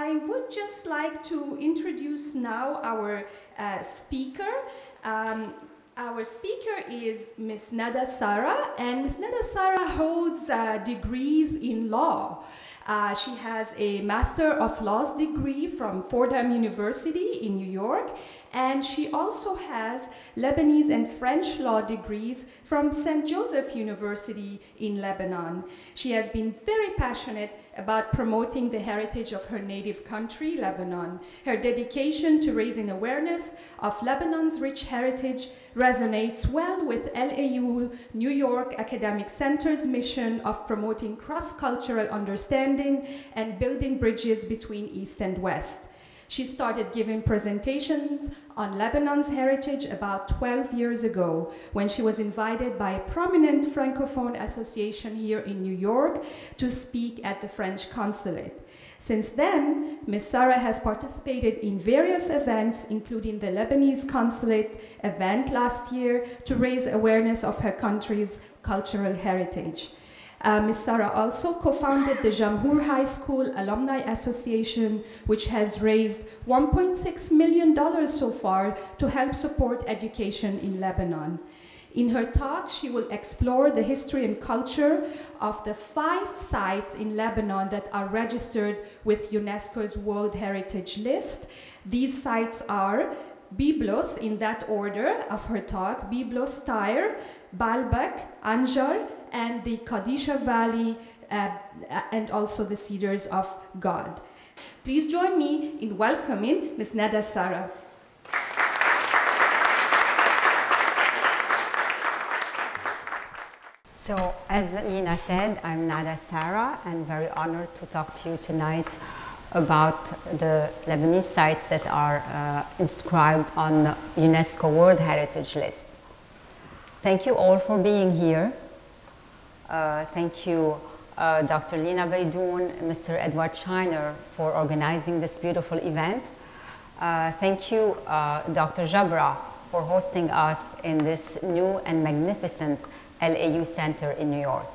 I would just like to introduce now our speaker. Our speaker is Ms. Nada Sara, and Ms. Nada Sara holds degrees in law. She has a Master of Laws degree from Fordham University in New York, and she also has Lebanese and French law degrees from St. Joseph University in Lebanon. She has been very passionate about promoting the heritage of her native country, Lebanon. Her dedication to raising awareness of Lebanon's rich heritage resonates well with LAU New York Academic Center's mission of promoting cross-cultural understanding and building bridges between East and West. She started giving presentations on Lebanon's heritage about 12 years ago when she was invited by a prominent Francophone association here in New York to speak at the French consulate. Since then, Ms. Sara has participated in various events, including the Lebanese consulate event last year, to raise awareness of her country's cultural heritage. Ms. Sara also co-founded the Jamhour High School Alumni Association, which has raised $1.6 million so far to help support education in Lebanon. In her talk, she will explore the history and culture of the 5 sites in Lebanon that are registered with UNESCO's World Heritage List. These sites are Biblus, in that order of her talk, Biblus, Tyre, Baalbek, Anjar, and the Khadijah Valley, and also the Cedars of God. Please join me in welcoming Ms. Nada Sara. So, as Lina said, I'm Nada Sara, and very honored to talk to you tonight about the Lebanese sites that are inscribed on the UNESCO World Heritage List. Thank you all for being here. Thank you, Dr. Lina Baidoun, Mr. Edward Shiner, for organizing this beautiful event. Thank you, Dr. Jabra, for hosting us in this new and magnificent LAU Center in New York.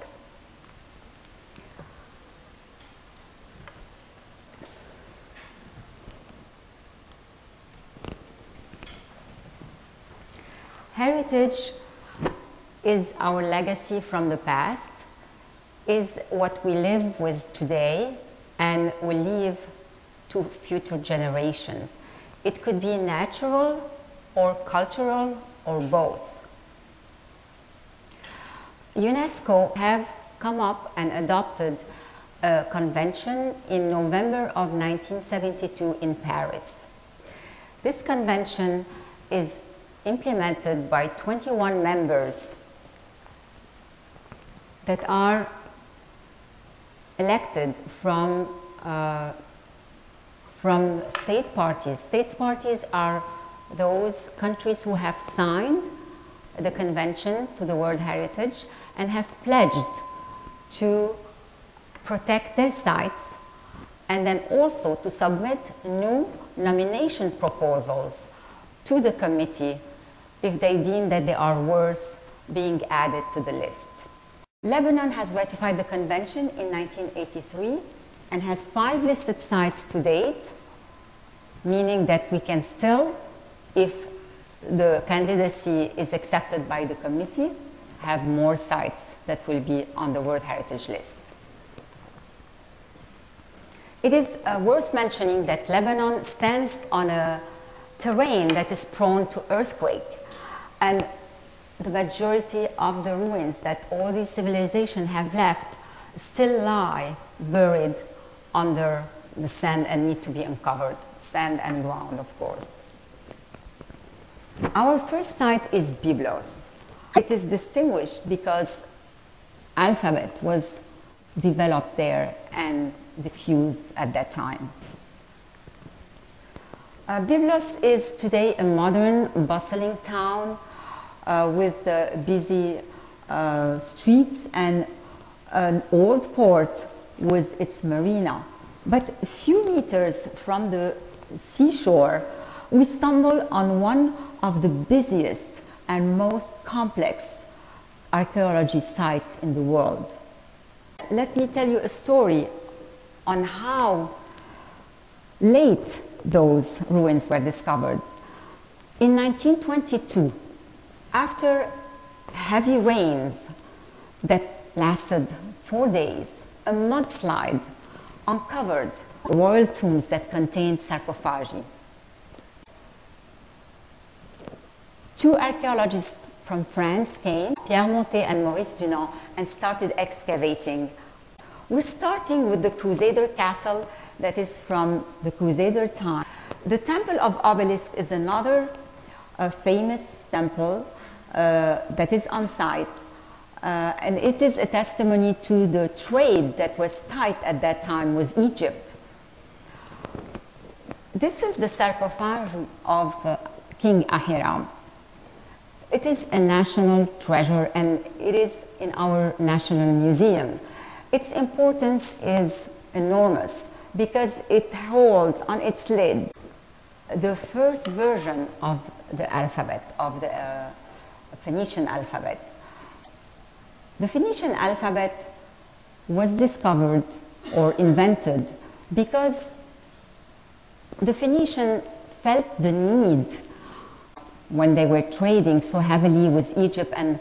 Heritage is our legacy from the past, is what we live with today and will leave to future generations. It could be natural or cultural or both. UNESCO have come up and adopted a convention in November of 1972 in Paris. This convention is implemented by 21 members that are elected from state parties. State parties are those countries who have signed the convention to the World Heritage and have pledged to protect their sites and then also to submit new nomination proposals to the committee if they deem that they are worth being added to the list. Lebanon has ratified the convention in 1983 and has 5 listed sites to date, meaning that we can still, if the candidacy is accepted by the committee, have more sites that will be on the World Heritage List. It is worth mentioning that Lebanon stands on a terrain that is prone to earthquake, and the majority of the ruins that all these civilizations have left still lie buried under the sand and need to be uncovered, sand and ground, of course. Our first site is Biblus. It is distinguished because alphabet was developed there and diffused at that time. Biblus is today a modern, bustling town with busy streets and an old port with its marina. But a few meters from the seashore, we stumble on one of the busiest and most complex archaeology sites in the world. Let me tell you a story on how late those ruins were discovered. In 1922, after heavy rains that lasted 4 days, a mudslide uncovered royal tombs that contained sarcophagi. 2 archaeologists from France came, Pierre Montet and Maurice Dunant, and started excavating. We're starting with the Crusader castle that is from the Crusader time. The Temple of Obelisk is another famous temple that is on site, and it is a testimony to the trade that was tight at that time with Egypt. This is the sarcophage of King Ahiram. It is a national treasure and it is in our National Museum. Its importance is enormous because it holds on its lid the first version of the alphabet, of the Phoenician alphabet. The Phoenician alphabet was discovered or invented because the Phoenicians felt the need when they were trading so heavily with Egypt and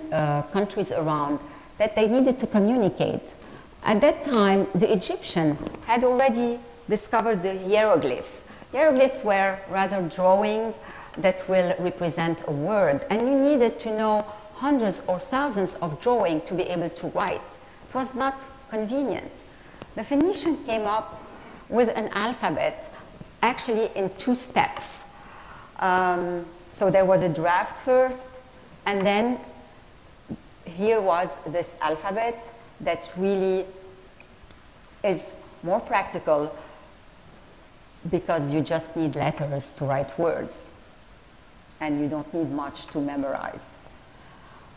countries around that they needed to communicate. At that time, the Egyptians had already discovered the hieroglyph. Hieroglyphs were rather drawing that will represent a word, and you needed to know hundreds or thousands of drawings to be able to write. It was not convenient. The Phoenicians came up with an alphabet actually in 2 steps. So there was a draft first, and then here was this alphabet that really is more practical because you just need letters to write words and you don't need much to memorize.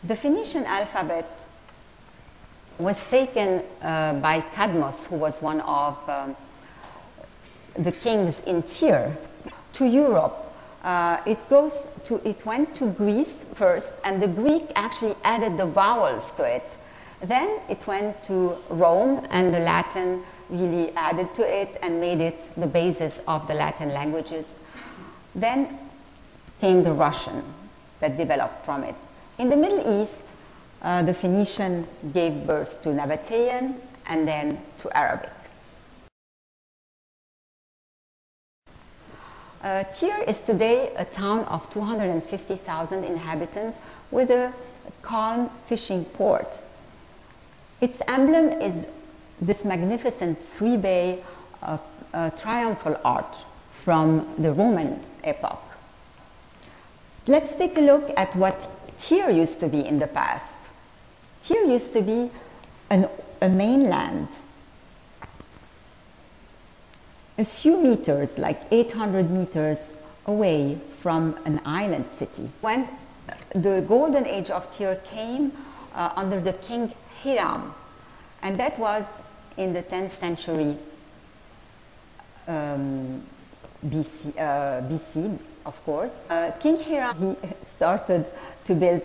The Phoenician alphabet was taken by Cadmus, who was one of the kings in Tyre, to Europe. It went to Greece first, and the Greek actually added the vowels to it. Then it went to Rome, and the Latin really added to it and made it the basis of the Latin languages. Then came the Russian that developed from it. In the Middle East, the Phoenician gave birth to Nabatean and then to Arabic. Tyre is today a town of 250,000 inhabitants with a calm fishing port. Its emblem is this magnificent 3-bay triumphal arch from the Roman epoch. Let's take a look at what Tyre used to be in the past. Tyre used to be a mainland, a few meters, like 800 meters away from an island city. When the golden age of Tyre came under the king Hiram, and that was in the 10th century BC, of course. King Hiram, he started to build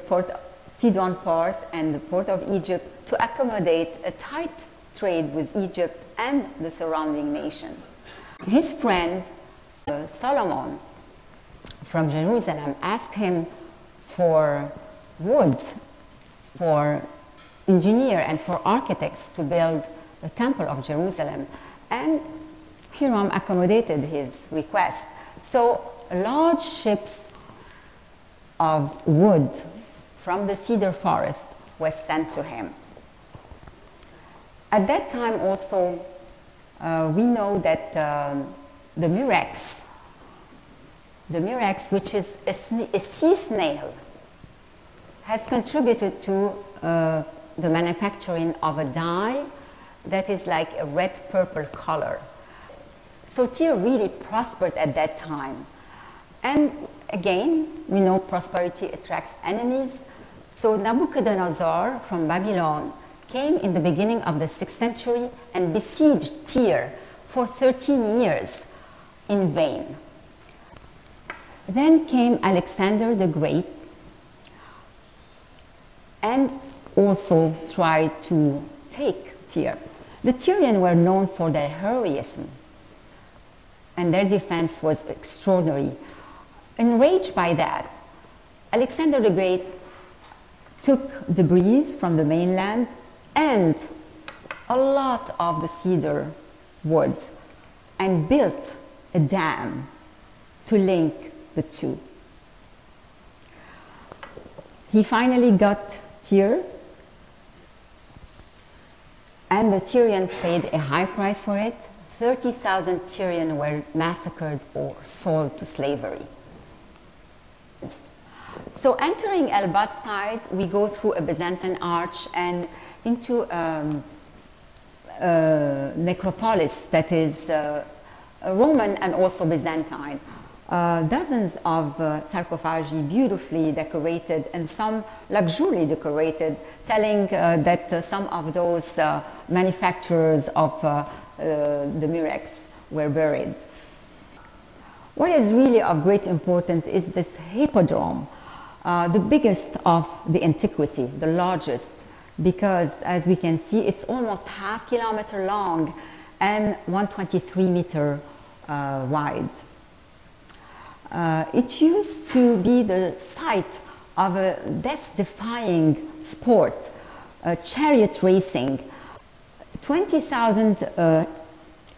Sidon Port and the port of Egypt to accommodate a tight trade with Egypt and the surrounding nation. His friend Solomon from Jerusalem asked him for wood, for engineer and for architects to build the Temple of Jerusalem, and Hiram accommodated his request. So large ships of wood from the cedar forest was sent to him. At that time also, we know that the murex, which is a sea snail, has contributed to the manufacturing of a dye that is like a red-purple color. So Tyre really prospered at that time. And again, we know prosperity attracts enemies. So Nabucodonosor from Babylon came in the beginning of the 6th century and besieged Tyre for 13 years in vain. Then came Alexander the Great and also tried to take Tyre. The Tyrians were known for their heroism, and their defense was extraordinary. Enraged by that, Alexander the Great took debris from the mainland and a lot of the cedar wood and built a dam to link the two. He finally got Tyre, and the Tyrians paid a high price for it. 30,000 Tyrians were massacred or sold to slavery. So entering Elba's side, we go through a Byzantine arch and into necropolis that is Roman and also Byzantine. Dozens of sarcophagi beautifully decorated and some luxuriously decorated, telling that some of those manufacturers of the Murex were buried. What is really of great importance is this hippodrome, the biggest of the antiquity, the largest, because as we can see, it's almost half kilometer long and 123 meter wide. It used to be the site of a death-defying sport, chariot racing. 20,000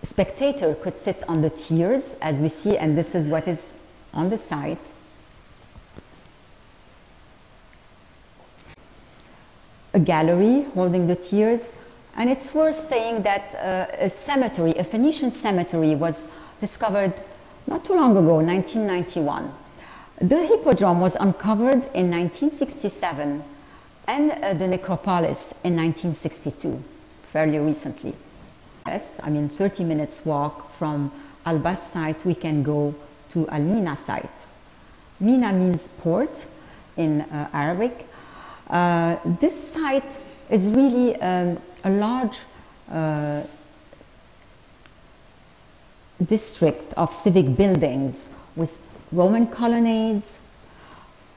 spectators could sit on the tiers, as we see, and this is what is on the site. A gallery holding the tiers, and it's worth saying that a cemetery, a Phoenician cemetery, was discovered not too long ago, 1991. The hippodrome was uncovered in 1967 and the necropolis in 1962, fairly recently. Yes, I mean 30 minutes walk from Alba's site, we can go to Al-Mina site. Mina means port in Arabic. This site is really a large district of civic buildings with Roman colonnades,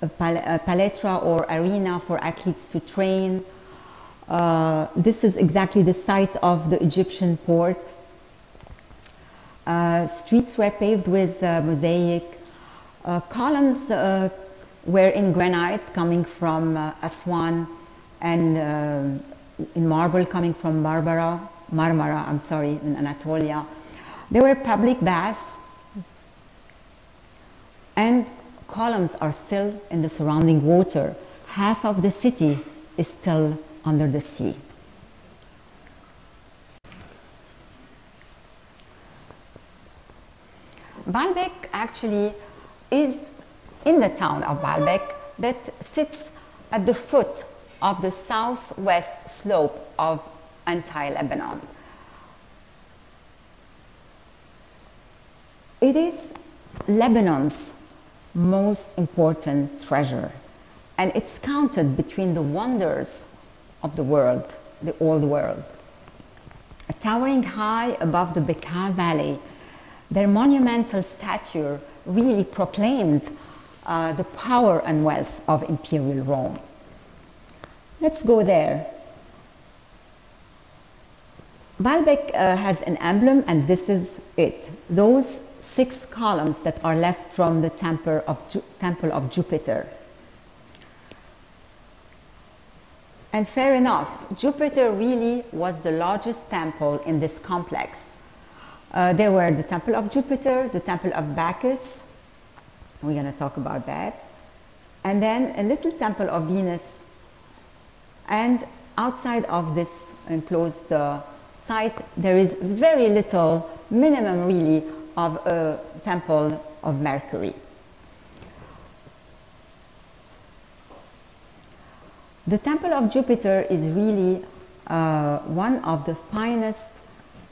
a paletra or arena for athletes to train. This is exactly the site of the Egyptian port. Streets were paved with mosaic. Columns were in granite coming from Aswan, and in marble coming from Marmara, in Anatolia. There were public baths, and columns are still in the surrounding water. Half of the city is still under the sea. Baalbek actually is in the town of Baalbek that sits at the foot of the southwest slope of anti-Lebanon. It is Lebanon's most important treasure, and it's counted between the wonders of the world, the old world. Towering high above the Bekaa Valley, their monumental stature really proclaimed the power and wealth of Imperial Rome. Let's go there. Baalbek has an emblem, and this is it. Those 6 columns that are left from the temple of Jupiter. And fair enough, Jupiter really was the largest temple in this complex. There were the temple of Jupiter, the temple of Bacchus, we're going to talk about that, and then a little temple of Venus. And outside of this enclosed site, there is very little, minimum really, of a temple of Mercury. The temple of Jupiter is really one of the finest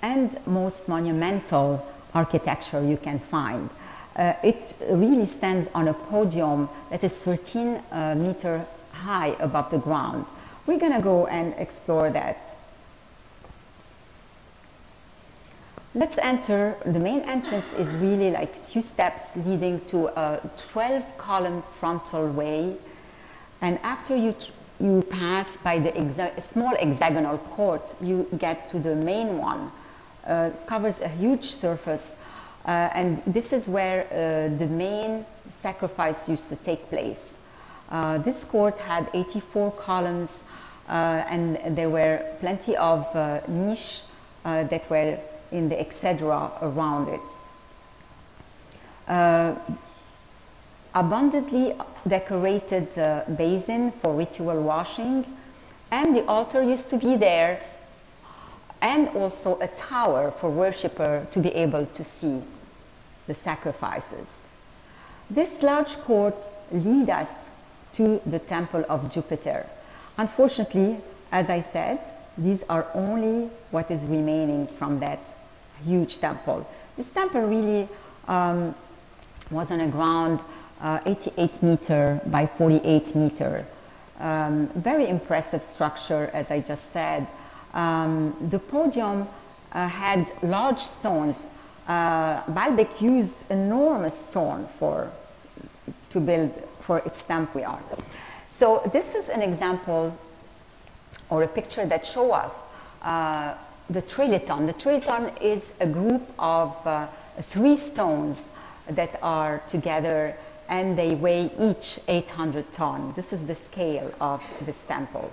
and most monumental architecture you can find. It really stands on a podium that is 13 meters high above the ground. We're going to go and explore that. Let's enter. The main entrance is really like 2 steps leading to a 12-column frontal way, and after you pass by the small hexagonal court, you get to the main one. Covers a huge surface. And this is where the main sacrifice used to take place. This court had 84 columns, and there were plenty of niches that were in the exedra around it. Abundantly decorated basin for ritual washing, and the altar used to be there, and also a tower for worshipper to be able to see the sacrifices. This large court leads us to the temple of Jupiter. Unfortunately, as I said, these are only what is remaining from that huge temple. This temple really was on a ground 88 meter by 48 meter. Very impressive structure, as I just said. The podium had large stones. Baalbek used enormous stone to build for its temple yard. So this is an example or a picture that shows us the trilithon. The trilithon is a group of 3 stones that are together, and they weigh each 800 tons. This is the scale of this temple.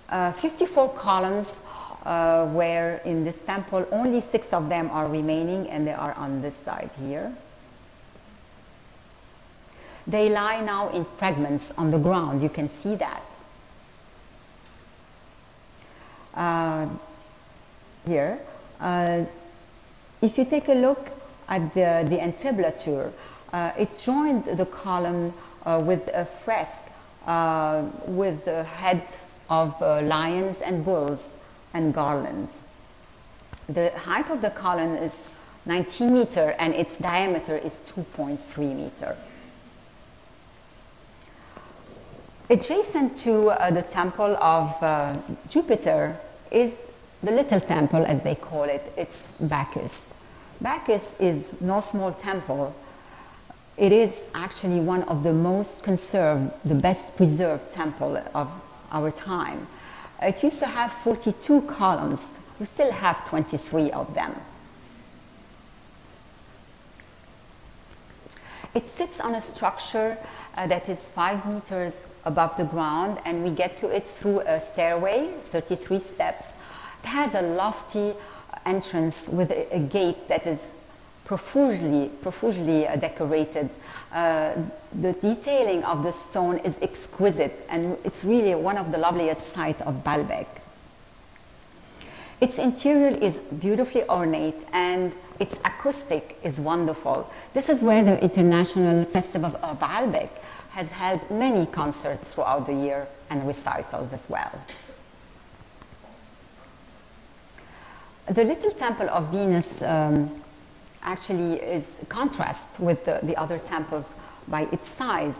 54 columns were in this temple. Only 6 of them are remaining, and they are on this side here. They lie now in fragments on the ground. You can see that. Here. If you take a look at the entablature, it joined the column with a fresque with the head of lions and bulls and garlands. The height of the column is 19 meters and its diameter is 2.3 meters. Adjacent to the temple of Jupiter is the little temple, as they call it. It's Bacchus. Bacchus is no small temple. It is actually one of the most conserved, the best preserved temple of our time. It used to have 42 columns. We still have 23 of them. It sits on a structure that is 5 meters above the ground, and we get to it through a stairway, 33 steps. It has a lofty entrance with a gate that is profusely decorated. The detailing of the stone is exquisite, and it's really one of the loveliest sights of Baalbek. Its interior is beautifully ornate, and its acoustic is wonderful. This is where the International Festival of Baalbek has held many concerts throughout the year and recitals as well. The little temple of Venus actually is contrast with the other temples by its size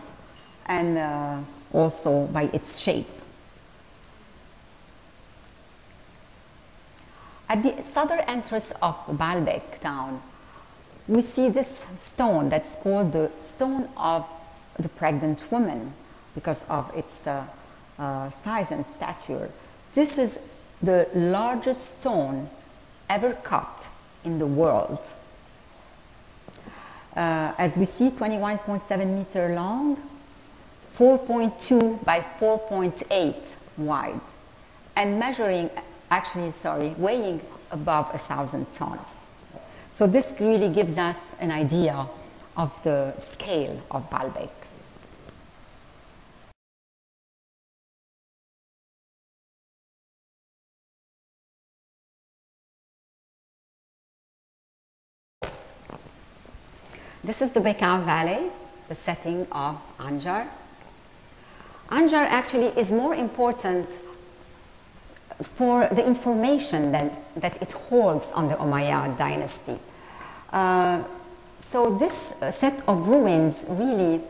and also by its shape. At the southern entrance of Baalbek town, we see this stone that's called the stone of the pregnant woman because of its size and stature. This is the largest stone ever cut in the world. As we see, 21.7 meter long, 4.2 by 4.8 wide, and weighing above 1,000 tons. So this really gives us an idea of the scale of Baalbek. This is the Bekaa Valley, the setting of Anjar. Anjar actually is more important for the information that it holds on the Umayyad dynasty. So this set of ruins really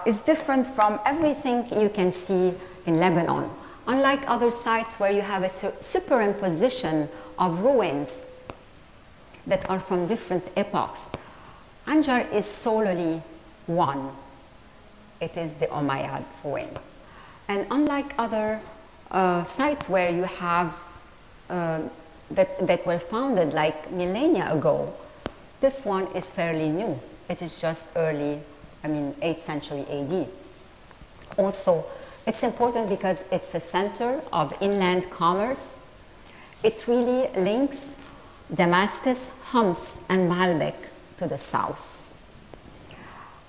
is different from everything you can see in Lebanon. Unlike other sites where you have a superimposition of ruins that are from different epochs, Anjar is solely one. It is the Umayyad ruins. And unlike other sites where you have that were founded like millennia ago. This one is fairly new. It is just early, 8th century AD. Also, it's important because it's a center of inland commerce. It really links Damascus, Homs, and Baalbek to the south.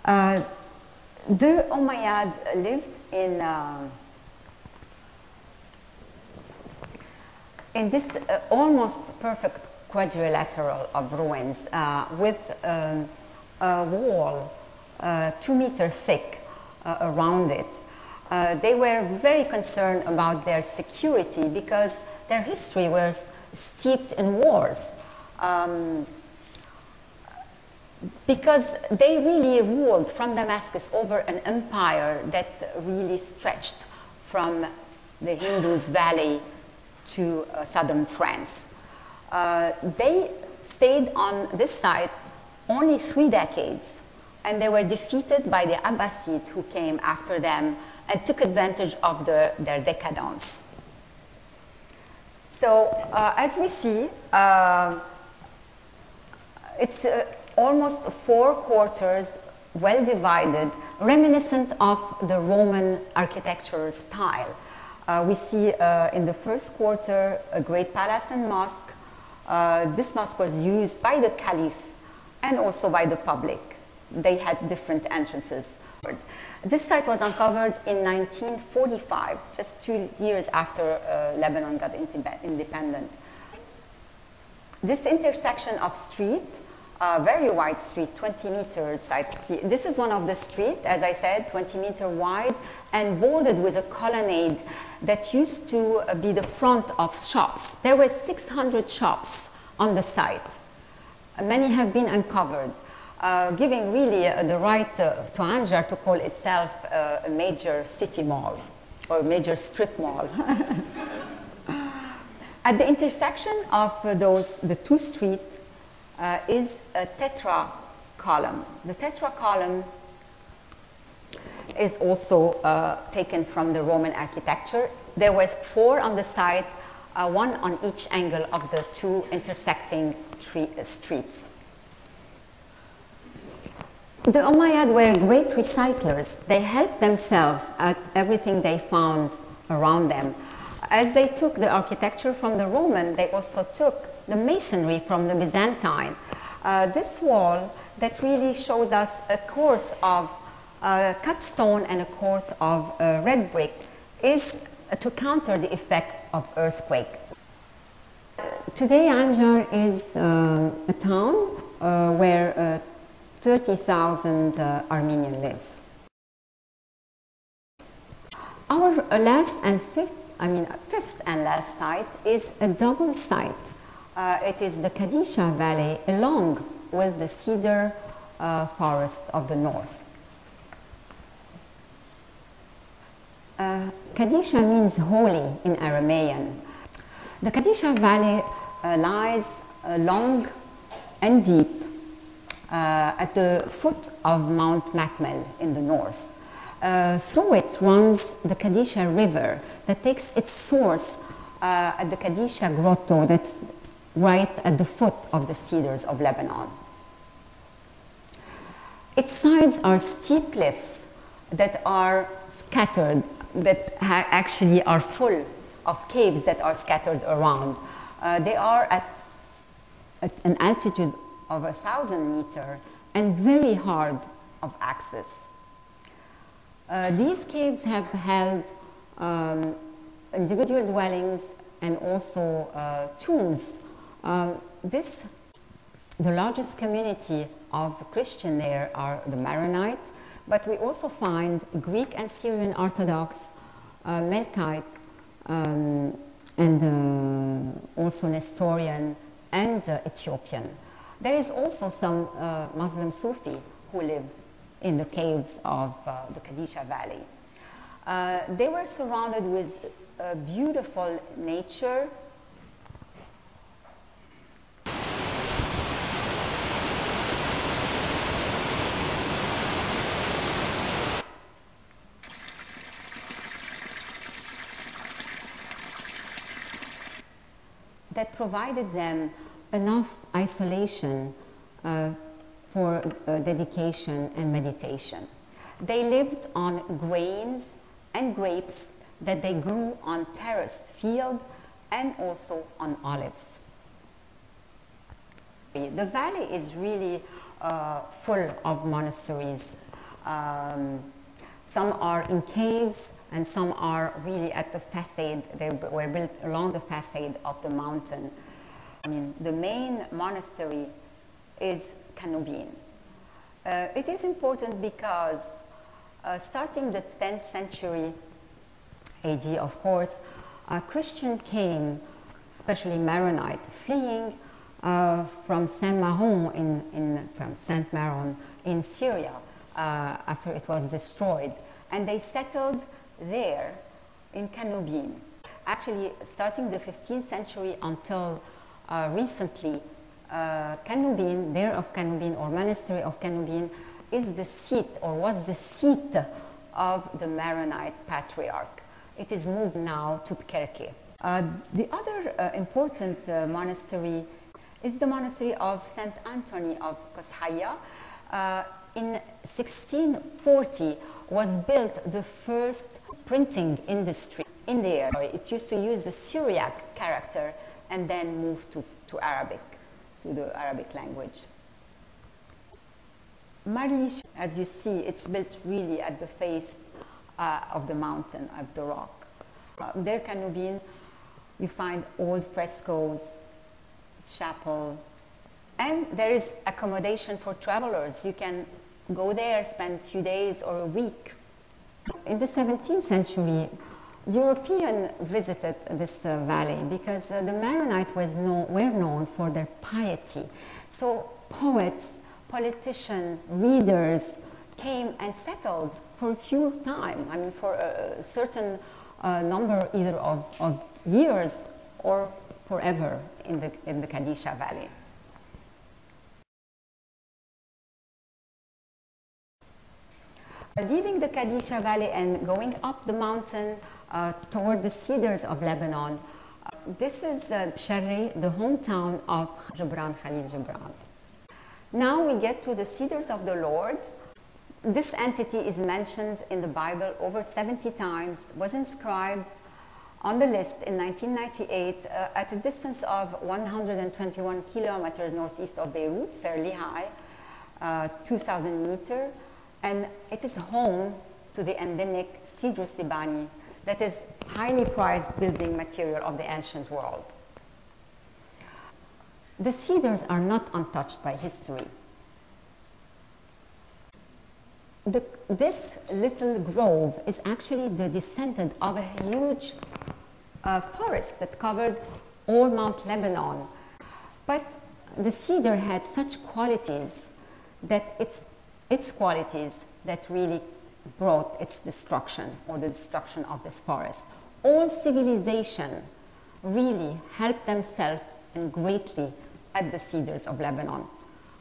The Umayyad lived in this almost perfect quadrilateral of ruins with a wall 2 meters thick around it. They were very concerned about their security because their history was steeped in wars. Because they really ruled from Damascus over an empire that really stretched from the Hindus Valley to southern France. They stayed on this site only 3 decades, and they were defeated by the Abbasids who came after them and took advantage of their decadence. So as we see, it's almost 4 quarters, well divided, reminiscent of the Roman architectural style. We see in the first quarter a great palace and mosque. This mosque was used by the Caliph and also by the public. They had different entrances. This site was uncovered in 1945, just 2 years after Lebanon got independent. This intersection of street, very wide street, 20 meters, this is one of the streets, as I said, 20-meter wide and bordered with a colonnade that used to be the front of shops. There were 600 shops on the site. Many have been uncovered, giving really the right to Anjar to call itself a major city mall or major strip mall. At the intersection of the 2 streets is a tetra column. The tetra column is also taken from the Roman architecture. There were 4 on the site, 1 on each angle of the 2 intersecting streets. The Umayyad were great recyclers. They helped themselves at everything they found around them. As they took the architecture from the Roman, they also took the masonry from the Byzantine. This wall that really shows us a course of cut stone and a course of red brick is to counter the effect of earthquake. Today Anjar is a town where 30,000 Armenians live. Our last and fifth and last site is a double site. It is the Khadijah Valley along with the cedar forest of the north. Khadijah means holy in Aramean. The Khadijah Valley lies long and deep at the foot of Mount Makmel in the north. Through it runs the Khadijah River that takes its source at the Khadijah Grotto that's right at the foot of the Cedars of Lebanon. Its sides are steep cliffs that are scattered, that actually are full of caves that are scattered around. They are at an altitude of 1,000 meters and very hard of access. These caves have held individual dwellings and also tombs. The largest community of Christian there are the Maronites, but we also find Greek and Syrian Orthodox, Melkite, and also Nestorian and Ethiopian. There is also some Muslim Sufi who live in the caves of the Khadijah Valley. They were surrounded with beautiful nature. That provided them enough isolation for dedication and meditation. They lived on grains and grapes that they grew on terraced fields and also on olives. The valley is really full of monasteries. Some are in caves and some are really at the facade. They were built along the facade of the mountain. I mean, the main monastery is Canubin. It is important because starting the 10th century AD, of course, Christians came, especially Maronite, fleeing from from Saint Maron in Syria after it was destroyed, and they settled there in Canubin. Actually, starting the 15th century until recently, Canubin, Deir of Canubin or Monastery of Canubin, is the seat or was the seat of the Maronite Patriarch. It is moved now to Kerke. The other important monastery is the monastery of Saint Anthony of Khadijah. In 1640 was built the first printing industry in the area. It used to use the Syriac character and then moved to Arabic, to the Arabic language. Marlish, as you see, it's built really at the face of the mountain, of the rock. There, Canubin, you find old frescoes, chapel, and there is accommodation for travelers. You can go there, spend a few days or a week. In the 17th century, Europeans visited this valley because the Maronites were known for their piety. So poets, politicians, readers came and settled for a few time. I mean, for a certain number either of years or forever in the Khadijah Valley. Leaving the Khadijah Valley and going up the mountain toward the Cedars of Lebanon, this is Sharri, the hometown of Gibran Khalil Gibran. Now we get to the Cedars of the Lord. This entity is mentioned in the Bible over 70 times, was inscribed on the list in 1998 at a distance of 121 kilometers northeast of Beirut, fairly high, 2,000 meters. And it is home to the endemic Cedrus libani, that is highly prized building material of the ancient world. The cedars are not untouched by history. This little grove is actually the descendant of a huge forest that covered all Mount Lebanon. But the cedar had such qualities that its qualities that really brought its destruction or the destruction of this forest. All civilization really helped themselves and greatly at the cedars of Lebanon.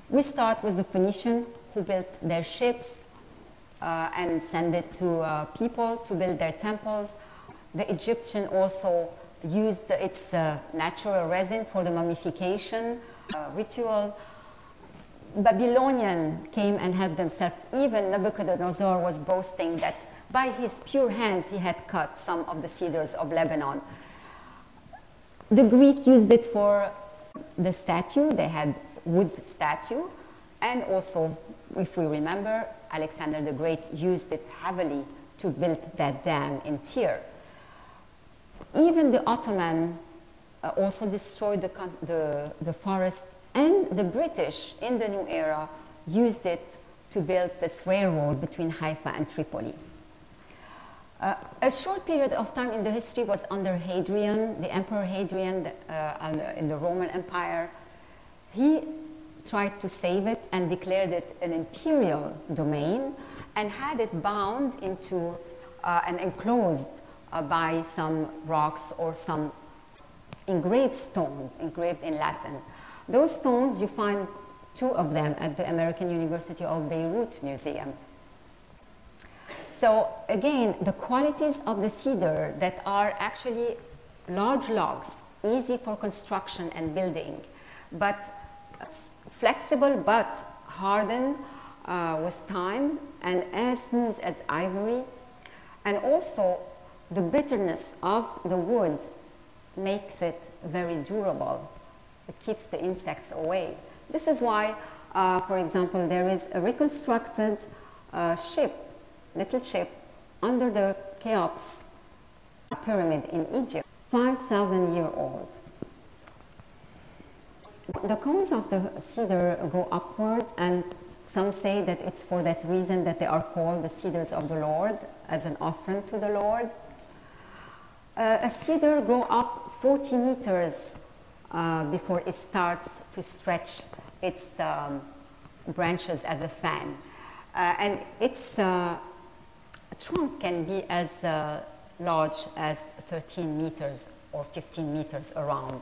We start with the Phoenicians who built their ships and sent it to people to build their temples. The Egyptian also used its natural resin for the mummification ritual. Babylonian came and helped themselves. Even Nebuchadnezzar was boasting that by his pure hands he had cut some of the cedars of Lebanon. The Greek used it for the statue. They had wood statue, and also, if we remember, Alexander the Great used it heavily to build that dam in Tyre. Even the Ottoman also destroyed the forest, and the British in the new era used it to build this railroad between Haifa and Tripoli. A short period of time in the history was under Hadrian, the Emperor Hadrian in the Roman Empire. He tried to save it and declared it an imperial domain and had it bound into and enclosed by some rocks or some engraved stones, engraved in Latin. Those stones, you find 2 of them at the American University of Beirut Museum. So again, the qualities of the cedar that are actually large logs easy for construction and building, but flexible but hardened with time and as smooth as ivory. And also the bitterness of the wood makes it very durable. It keeps the insects away. This is why, for example, there is a reconstructed ship, little ship, under the Cheops pyramid in Egypt, 5,000-year-old. The cones of the cedar go upward, and some say that it's for that reason that they are called the cedars of the Lord, as an offering to the Lord. A cedar grows up 40 meters before it starts to stretch its branches as a fan. And its trunk can be as large as 13 meters or 15 meters around.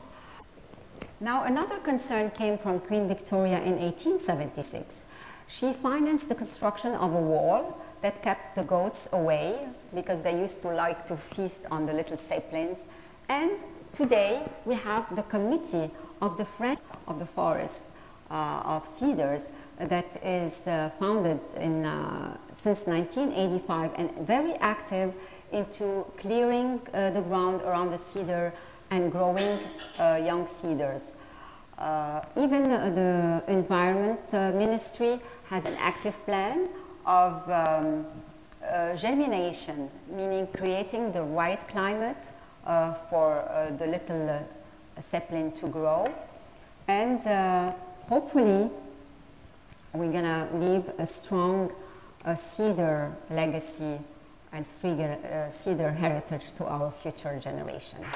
Now, another concern came from Queen Victoria in 1876. She financed the construction of a wall that kept the goats away because they used to like to feast on the little saplings. And today we have the Committee of the Friends of the Forest of Cedars that is founded in, since 1985 and very active into clearing the ground around the cedar and growing young cedars. Even the Environment Ministry has an active plan of germination, meaning creating the right climate for the little sapling to grow. And hopefully we're gonna leave a strong cedar legacy and cedar heritage to our future generations.